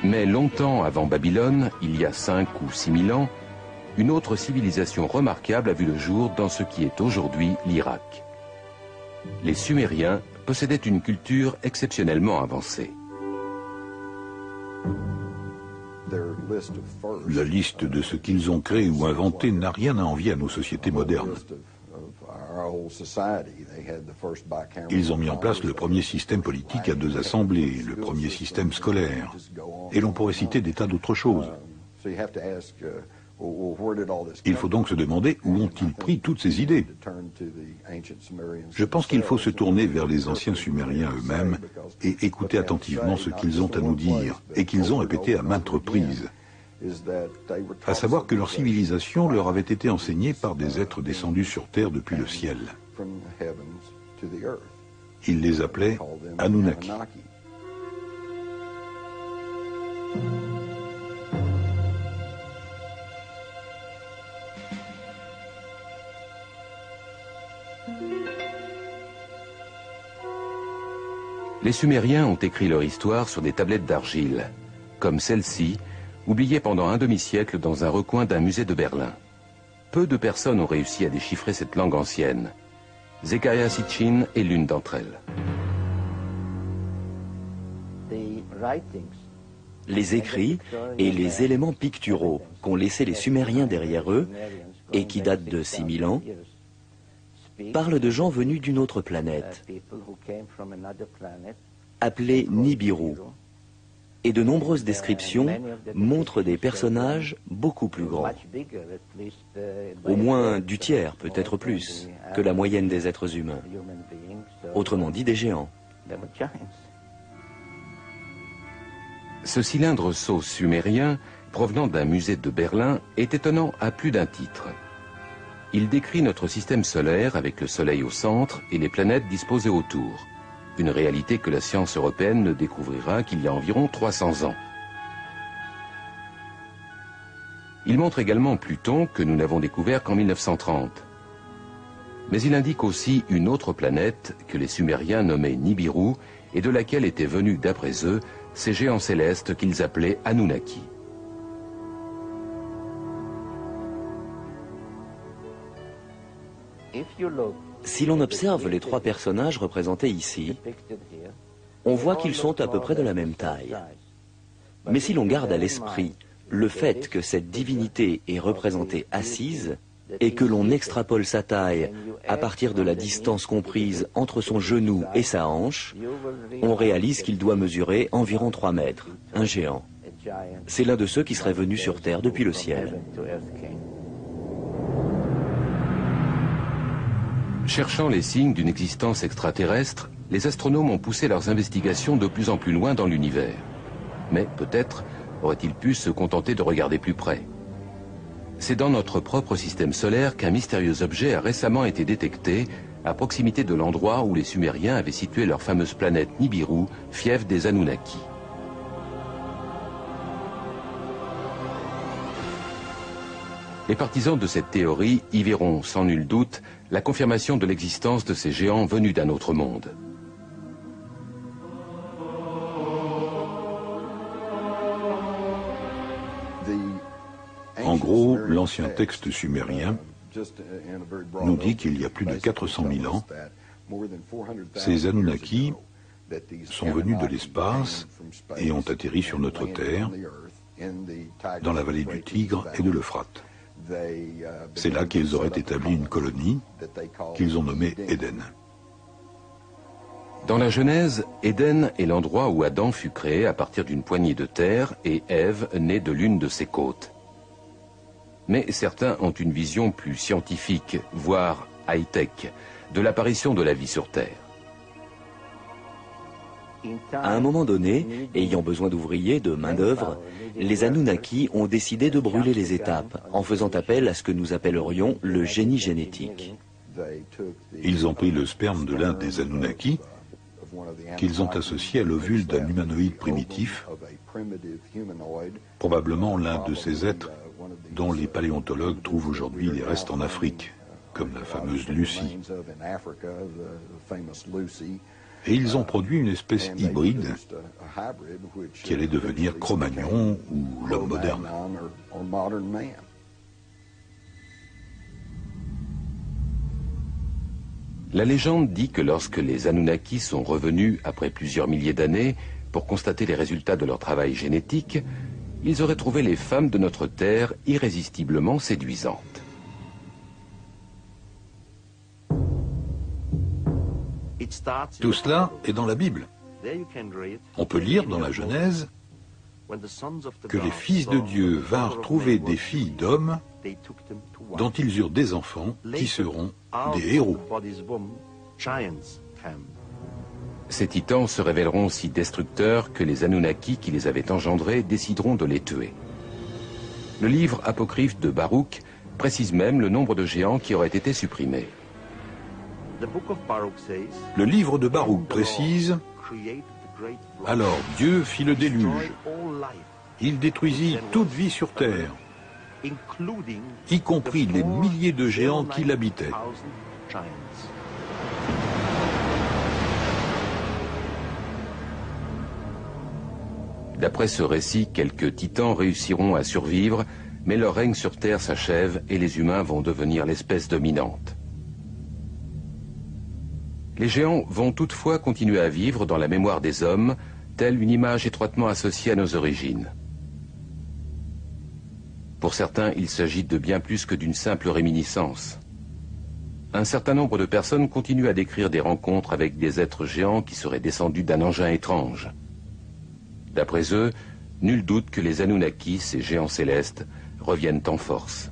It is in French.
Mais longtemps avant Babylone, il y a 5 ou 6 000 ans, une autre civilisation remarquable a vu le jour dans ce qui est aujourd'hui l'Irak. Les Sumériens possédaient une culture exceptionnellement avancée. La liste de ce qu'ils ont créé ou inventé n'a rien à envier à nos sociétés modernes. Ils ont mis en place le premier système politique à 2 assemblées, le premier système scolaire, et l'on pourrait citer des tas d'autres choses. Il faut donc se demander où ont-ils pris toutes ces idées. Je pense qu'il faut se tourner vers les anciens Sumériens eux-mêmes et écouter attentivement ce qu'ils ont à nous dire et qu'ils ont répété à maintes reprises. À savoir que leur civilisation leur avait été enseignée par des êtres descendus sur terre depuis le ciel. Ils les appelaient Anunnaki. Les Sumériens ont écrit leur histoire sur des tablettes d'argile, comme celle-ci, oubliée pendant un demi-siècle dans un recoin d'un musée de Berlin. Peu de personnes ont réussi à déchiffrer cette langue ancienne. Zecharia Sitchin est l'une d'entre elles. Les écrits et les éléments picturaux qu'ont laissés les Sumériens derrière eux, et qui datent de 6000 ans, parlent de gens venus d'une autre planète, appelée Nibiru, et de nombreuses descriptions montrent des personnages beaucoup plus grands, au moins du tiers, peut-être plus, que la moyenne des êtres humains, autrement dit des géants. Ce cylindre sceau sumérien, provenant d'un musée de Berlin, est étonnant à plus d'un titre. Il décrit notre système solaire avec le Soleil au centre et les planètes disposées autour. Une réalité que la science européenne ne découvrira qu'il y a environ 300 ans. Il montre également Pluton que nous n'avons découvert qu'en 1930. Mais il indique aussi une autre planète que les Sumériens nommaient Nibiru et de laquelle étaient venus, d'après eux, ces géants célestes qu'ils appelaient Anunnaki. Si l'on observe les 3 personnages représentés ici, on voit qu'ils sont à peu près de la même taille. Mais si l'on garde à l'esprit le fait que cette divinité est représentée assise et que l'on extrapole sa taille à partir de la distance comprise entre son genou et sa hanche, on réalise qu'il doit mesurer environ 3 mètres, un géant. C'est l'un de ceux qui serait venu sur Terre depuis le ciel. Cherchant les signes d'une existence extraterrestre, les astronomes ont poussé leurs investigations de plus en plus loin dans l'univers. Mais peut-être auraient-ils pu se contenter de regarder plus près. C'est dans notre propre système solaire qu'un mystérieux objet a récemment été détecté à proximité de l'endroit où les Sumériens avaient situé leur fameuse planète Nibiru, fief des Anunnaki. Les partisans de cette théorie y verront sans nul doute la confirmation de l'existence de ces géants venus d'un autre monde. En gros, l'ancien texte sumérien nous dit qu'il y a plus de 400 000 ans, ces Anunnaki sont venus de l'espace et ont atterri sur notre Terre, dans la vallée du Tigre et de l'Euphrate. C'est là qu'ils auraient établi une colonie qu'ils ont nommée Éden. Dans la Genèse, Éden est l'endroit où Adam fut créé à partir d'une poignée de terre et Ève née de l'une de ses côtes. Mais certains ont une vision plus scientifique, voire high-tech, de l'apparition de la vie sur Terre. À un moment donné, ayant besoin d'ouvriers, de main-d'œuvre, les Anunnaki ont décidé de brûler les étapes, en faisant appel à ce que nous appellerions le génie génétique. Ils ont pris le sperme de l'un des Anunnaki, qu'ils ont associé à l'ovule d'un humanoïde primitif, probablement l'un de ces êtres dont les paléontologues trouvent aujourd'hui les restes en Afrique, comme la fameuse Lucie. Et ils ont produit une espèce hybride qui allait devenir Cro-Magnon ou l'homme moderne. La légende dit que lorsque les Anunnaki sont revenus après plusieurs milliers d'années pour constater les résultats de leur travail génétique, ils auraient trouvé les femmes de notre Terre irrésistiblement séduisantes. Tout cela est dans la Bible. On peut lire dans la Genèse que les fils de Dieu vinrent trouver des filles d'hommes dont ils eurent des enfants qui seront des héros. Ces titans se révéleront si destructeurs que les Anunnaki qui les avaient engendrés décideront de les tuer. Le livre apocryphe de Baruch précise même le nombre de géants qui auraient été supprimés. Le livre de Baruch précise: alors Dieu fit le déluge. Il détruisit toute vie sur terre, y compris les milliers de géants qui l'habitaient. D'après ce récit, quelques titans réussiront à survivre, mais leur règne sur Terre s'achève et les humains vont devenir l'espèce dominante. Les géants vont toutefois continuer à vivre dans la mémoire des hommes, telle une image étroitement associée à nos origines. Pour certains, il s'agit de bien plus que d'une simple réminiscence. Un certain nombre de personnes continuent à décrire des rencontres avec des êtres géants qui seraient descendus d'un engin étrange. D'après eux, nul doute que les Anunnaki, ces géants célestes, reviennent en force.